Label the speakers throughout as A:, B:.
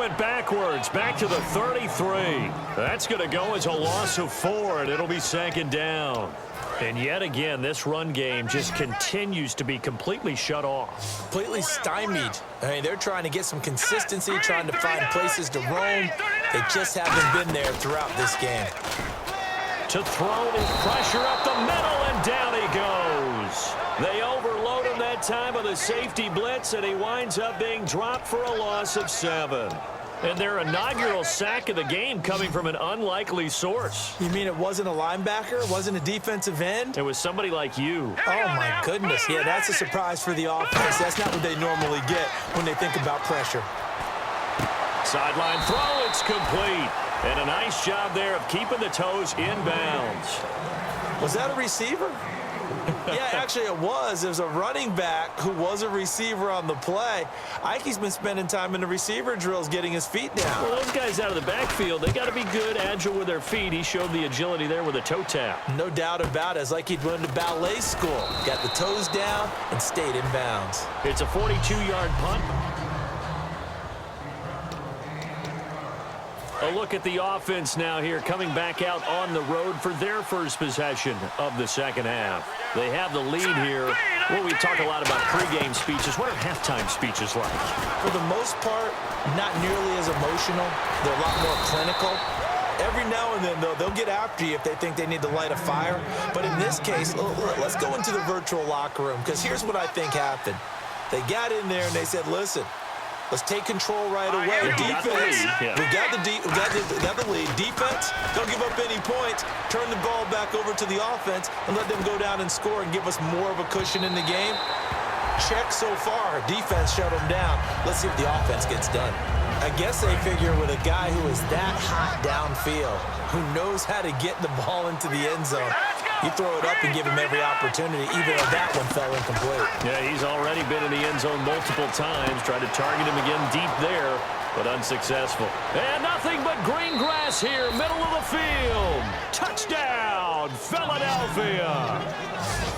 A: went backwards, back to the 33. That's going to go as a loss of 4, and it'll be second down. And yet again, this run game just continues to be completely shut off.
B: Completely stymied. I mean, they're trying to get some consistency, trying to find places to roam. They just haven't been there throughout this game.
A: To throw is pressure up the middle, and down he goes. They overload him that time with a safety blitz, and he winds up being dropped for a loss of 7. And their inaugural sack of the game coming from an unlikely source.
B: You mean it wasn't a linebacker? It wasn't a defensive end?
A: It was somebody like you.
B: Oh, my goodness. Yeah, that's a surprise for the offense. That's not what they normally get when they think about pressure.
A: Sideline throw, it's complete. And a nice job there of keeping the toes inbounds.
B: Was that a receiver? Yeah, actually it was. There's a running back who was a receiver on the play. Ike's been spending time in the receiver drills getting his feet down.
A: Well, those guys out of the backfield, they got to be good, agile with their feet. He showed the agility there with a toe tap.
B: No doubt about it. It's like he'd went to ballet school. Got the toes down and stayed in bounds.
A: It's a 42-yard punt. A look at the offense now here, coming back out on the road for their first possession of the second half. They have the lead here. Well, we talk a lot about pregame speeches. What are halftime speeches like?
B: For the most part, not nearly as emotional. They're a lot more clinical. Every now and then, though, they'll get after you if they think they need to light a fire. But in this case, let's go into the virtual locker room, because here's what I think happened. They got in there and they said, listen, let's take control right away. Defense, we got the lead. Defense, don't give up any points. Turn the ball back over to the offense and let them go down and score and give us more of a cushion in the game. Check so far. Defense shut them down. Let's see if the offense gets done. I guess they figure with a guy who is that hot downfield, who knows how to get the ball into the end zone, you throw it up and give him every opportunity, even though that one fell incomplete.
A: Yeah, he's already been in the end zone multiple times. Tried to target him again deep there, but unsuccessful. And nothing but green grass here, middle of the field. Touchdown, Philadelphia.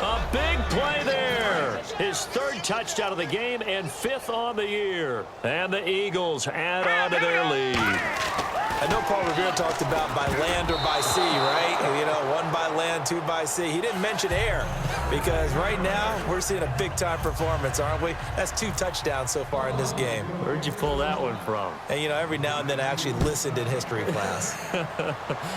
A: A big play there. His third touchdown of the game and 5th on the year. And the Eagles add on to their lead.
B: I know Paul Revere talked about by land or by sea, right? You know, 1 by land, 2 by sea. He didn't mention air because right now we're seeing a big-time performance, aren't we? That's 2 touchdowns so far in this game.
A: Where'd you pull that one from?
B: And, you know, every now and then I actually listened in history class.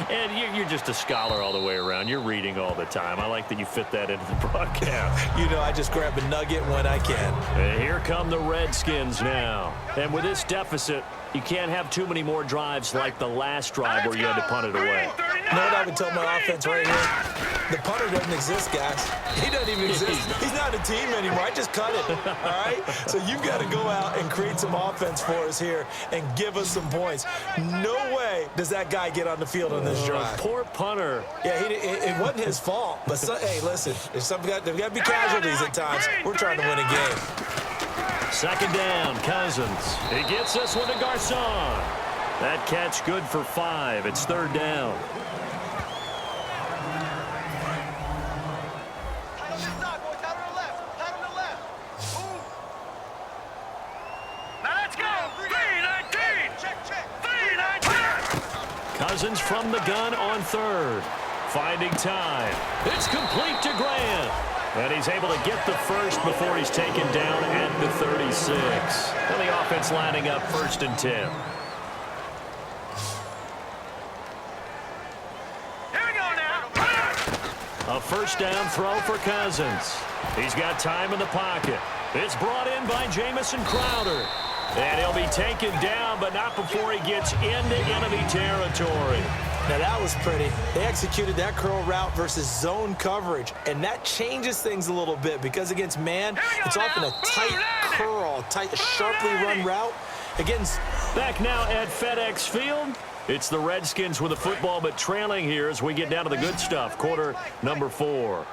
A: And you're just a scholar all the way around. You're reading all the time. I like that you fit that into the broadcast.
B: You know, I just grab a nugget when I can.
A: And here come the Redskins now. And with this deficit, you can't have too many more drives like the last drive where you had to punt it away.
B: You know what I would tell my offense right here? The punter doesn't exist, guys. He doesn't even exist. He's not a team anymore. I just cut it, all right? So you've got to go out and create some offense for us here and give us some points. No way does that guy get on the field on this drive.
A: Poor punter.
B: Yeah, it wasn't his fault. But, hey, listen, there's got to be casualties at times. We're trying to win a game.
A: Second down, Cousins. He gets this one to Garcon. That catch good for 5. It's 3rd down. Cousins from the gun on 3rd. Finding time. It's complete to Grant. And he's able to get the first before he's taken down at the 36. And the offense lining up 1st and 10. Here we go now. A 1st down throw for Cousins. He's got time in the pocket. It's brought in by Jamison Crowder. And he'll be taken down, but not before he gets into enemy territory.
B: Now, that was pretty. They executed that curl route versus zone coverage, and that changes things a little bit because against man, it's often a tight curl, tight, sharply run route. Against
A: back now at FedEx Field, it's the Redskins with the football, but trailing here as we get down to the good stuff. Quarter number 4.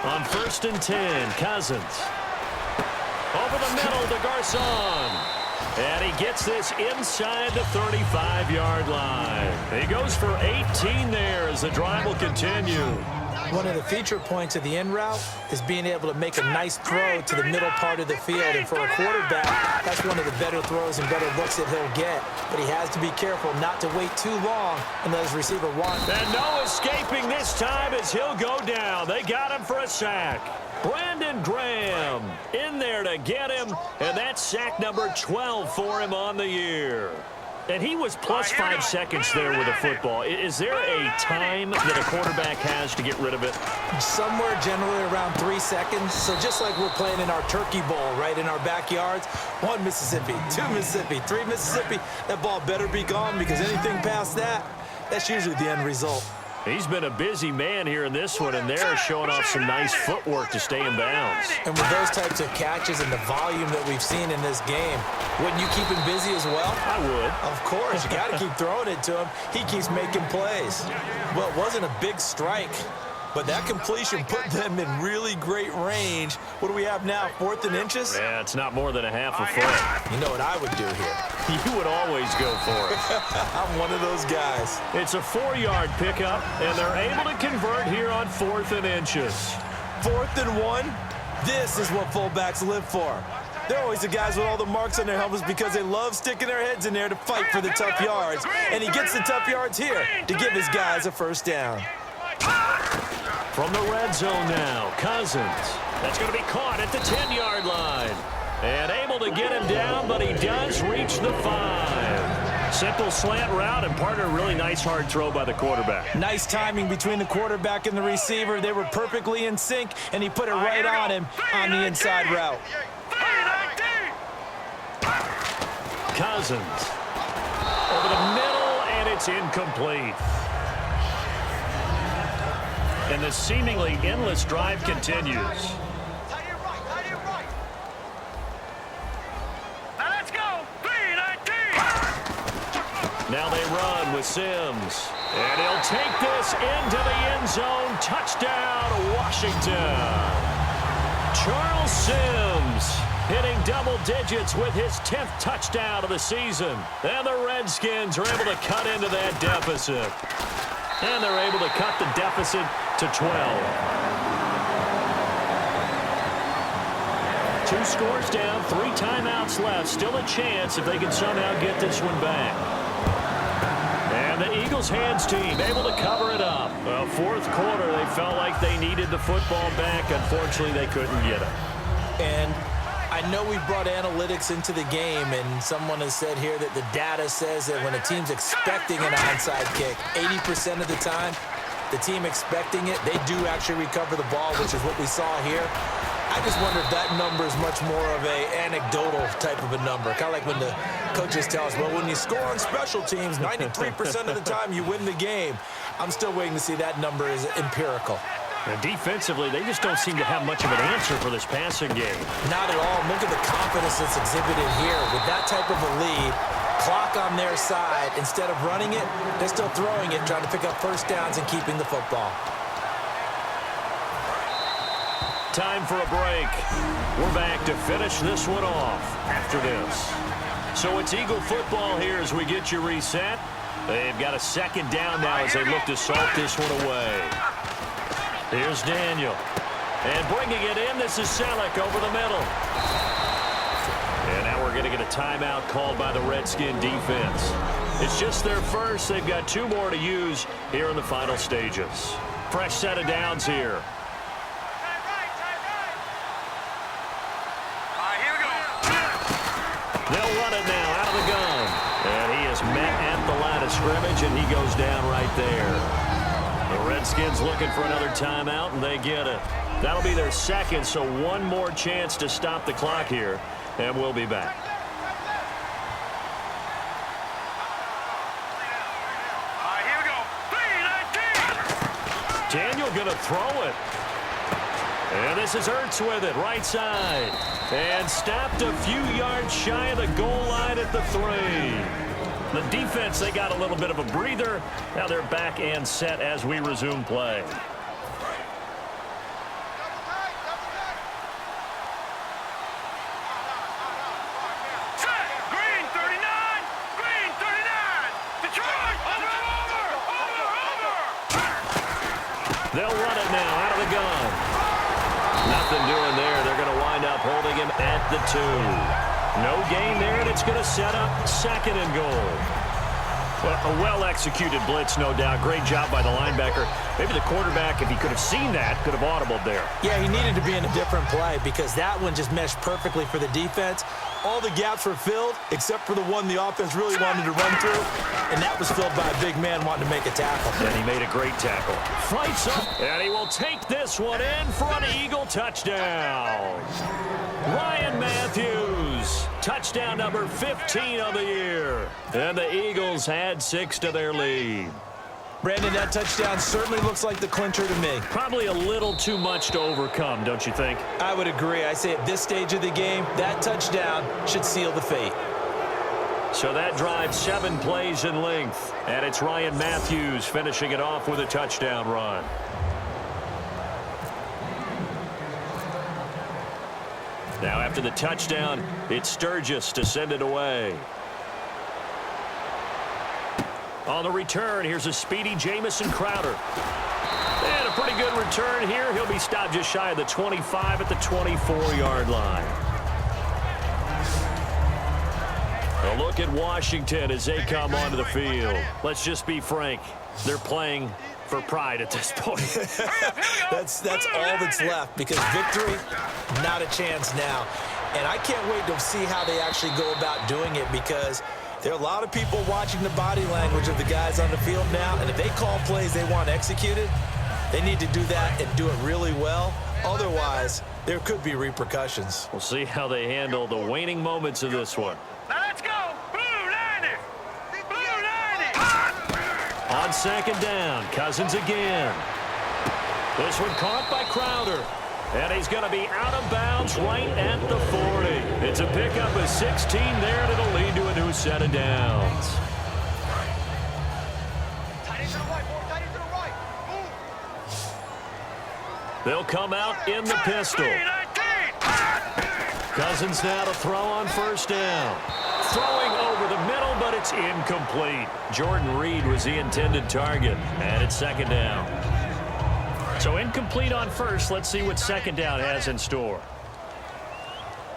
A: On 1st and 10, Cousins. Over the middle to Garcon. And he gets this inside the 35-yard line. He goes for 18 there as the drive will continue.
B: One of the feature points of the in route is being able to make a nice throw to the middle part of the field. And for a quarterback, that's one of the better throws and better looks that he'll get. But he has to be careful not to wait too long and let his receiver run.
A: And no escaping this time as he'll go down. They got him for a sack. Brandon Graham in there to get him, and that's sack number 12 for him on the year. And he was plus 5 seconds there with the football. Is there a time that a quarterback has to get rid of it?
B: Somewhere generally around 3 seconds. So just like we're playing in our turkey bowl, right, in our backyards, 1 Mississippi, 2 Mississippi, 3 Mississippi, that ball better be gone because anything past that, that's usually the end result.
A: He's been a busy man here in this one, and they're showing off some nice footwork to stay in bounds.
B: And with those types of catches and the volume that we've seen in this game, wouldn't you keep him busy as well?
A: I would.
B: Of course. You got to keep throwing it to him. He keeps making plays. Well, it wasn't a big strike, but that completion put them in really great range. What do we have now, 4th and inches?
A: Yeah, it's not more than a half a foot.
B: You know what I would do here?
A: You would always go for it.
B: I'm one of those guys.
A: It's a 4-yard pickup, and they're able to convert here on 4th and inches.
B: 4th and 1, this is what fullbacks live for. They're always the guys with all the marks on their helmets because they love sticking their heads in there to fight for the tough yards. And he gets the tough yards here to give his guys a first down.
A: From the red zone now, Cousins. That's going to be caught at the 10-yard line. And able to get him down, but he does reach the 5. Simple slant route, and partner, really nice hard throw by the quarterback.
B: Nice timing between the quarterback and the receiver. They were perfectly in sync, and he put it right on him on the inside route.
A: Cousins. Over the middle, and it's incomplete. And the seemingly endless drive continues. Now they run with Sims. And he'll take this into the end zone. Touchdown, Washington. Charles Sims hitting double digits with his 10th touchdown of the season. And the Redskins are able to cut into that deficit. And they're able to cut the deficit to 12. 2 scores down, 3 timeouts left. Still a chance if they can somehow get this one back. And the Eagles hands team able to cover it up. Well, 4th quarter, they felt like they needed the football back. Unfortunately, they couldn't get it.
B: And I know we brought analytics into the game, and someone has said here that the data says that when a team's expecting an onside kick, 80% of the time, the team expecting it, they do actually recover the ball, which is what we saw here. I just wonder if that number is much more of a anecdotal type of a number. Kind of like when the coaches tell us, well, when you score on special teams, 93% of the time you win the game. I'm still waiting to see that number is empirical.
A: And defensively, they just don't seem to have much of an answer for this passing game.
B: Not at all. Look at the confidence that's exhibited here. With that type of a lead, clock on their side, instead of running it, they're still throwing it, trying to pick up first downs and keeping the football.
A: Time for a break. We're back to finish this one off after this. So it's Eagle football here as we get you reset. They've got a 2nd down now as they look to salt this one away. Here's Daniel. And bringing it in, this is Selleck over the middle. And now we're going to get a timeout called by the Redskin defense. It's just their first. They've got 2 more to use here in the final stages. Fresh set of downs here. They'll run it now out of the gun. And he is met at the line of scrimmage, and he goes down right there. The Redskins looking for another timeout, and they get it. That'll be their 2nd, so 1 more chance to stop the clock here, and we'll be back.
C: Here we go. 3-19.
A: Daniel going to throw it. And this is Ertz with it, right side. And stopped a few yards shy of the goal line at the 3. The defense, they got a little bit of a breather. Now they're back and set as we resume play.
C: Set. Green 39. Green 39. Detroit. Over.
A: They'll run it Nothing doing there. They're going to wind up holding him at the 2. No gain there, and it's going to set up 2nd and goal. Well, a well-executed blitz, no doubt. Great job by the linebacker. Maybe the quarterback, if he could have seen that, could have audibled there.
B: Yeah, he needed to be in a different play because that one just meshed perfectly for the defense. All the gaps were filled except for the one the offense really wanted to run through, and that was filled by a big man wanting to make a tackle.
A: And he made a great tackle. Fights up, and he will take this one in for an Eagle touchdown. Ryan Matthews, touchdown number 15 of the year. And the Eagles add 6 to their lead.
B: Brandon, that touchdown certainly looks like the clincher to me.
A: Probably a little too much to overcome, don't you think?
B: I would agree. I say at this stage of the game, that touchdown should seal the fate.
A: So that drives 7 plays in length. And it's Ryan Matthews finishing it off with a touchdown run. Now after the touchdown, it's Sturgis to send it away. On the return, here's a speedy Jamison Crowder. And a pretty good return here. He'll be stopped just shy of the 25 at the 24-yard line. A look at Washington as they come onto the field. Let's just be frank. They're playing for pride at this point.
B: That's all that's left because victory, not a chance now. And I can't wait to see how they actually go about doing it because there are a lot of people watching the body language of the guys on the field now, and if they call plays they want executed, they need to do that and do it really well. Otherwise, there could be repercussions.
A: We'll see how they handle the waning moments of this one.
C: Now let's go. Blue 90. Blue 90.
A: On 2nd down, Cousins again. This one caught by Crowder. And he's going to be out of bounds right at the 40. It's a pickup of 16 there, and it'll lead to a new set of downs.
C: Tight end to the right, boy. Tight end to the right. Move.
A: They'll come out in the pistol. Cousins now to throw on 1st down. Throwing over the middle, but it's incomplete. Jordan Reed was the intended target, and it's 2nd down. So incomplete on 1st. Let's see what 2nd down has in store.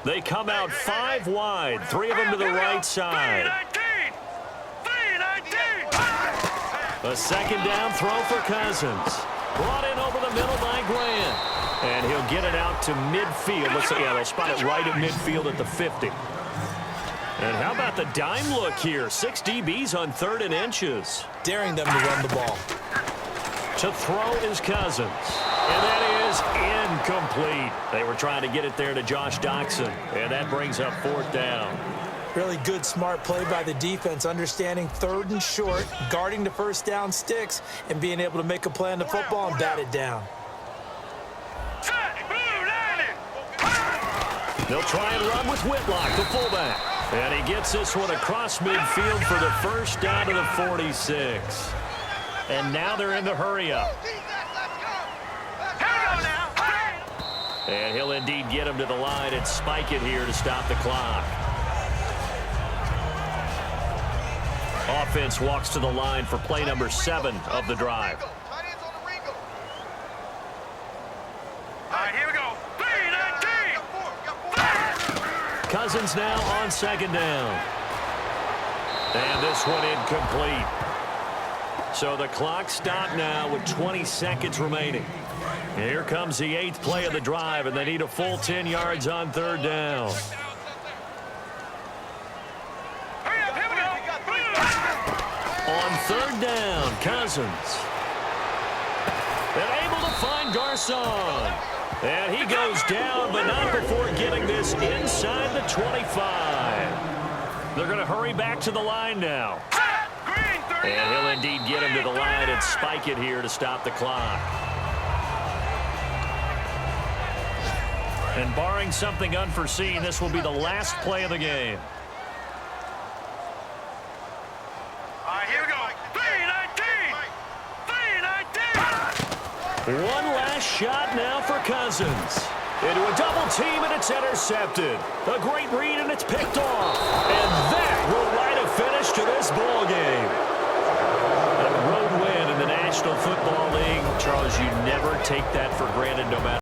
A: They come out 5 wide, 3 of them to the right side. A 2nd down throw for Cousins. Brought in over the middle by Grant. And he'll get it out to midfield. Let's see, yeah, they'll spot it right at midfield at the 50. And how about the dime look here? 6 DBs on 3rd and inches.
B: Daring them to run the ball.
A: To throw is Cousins. And that is incomplete. They were trying to get it there to Josh Doxson. And that brings up 4th down.
B: Really good, smart play by the defense, understanding 3rd and short, guarding the 1st down sticks, and being able to make a play on the football and bat it down.
A: They'll try and run with Whitlock, the fullback. And he gets this one across midfield for the 1st down to the 46. And now they're in the hurry-up. And he'll indeed get him to the line and spike it here to stop the clock. Offense walks to the line for play number 7 of the drive.
C: All right, here we go. 3-19.
A: Cousins now on 2nd down. And this one incomplete. So the clock stopped now with 20 seconds remaining. Here comes the 8th play of the drive, and they need a full 10 yards on 3rd down.
C: Hurry up, here we go.
A: On 3rd down, Cousins. And able to find Garcon. And he goes down, but not before getting this inside the 25. They're going to hurry back to the line now. And he'll indeed get him to the line and spike it here to stop the clock. And barring something unforeseen, this will be the last play of the game.
C: All right, here we go. 3-19.
A: One last shot now for Cousins. Into a double team, and it's intercepted. A great read, and it's picked off. And that will write a finish to this ball game. A road win in the National Football League. Charles, you never take that for granted no matter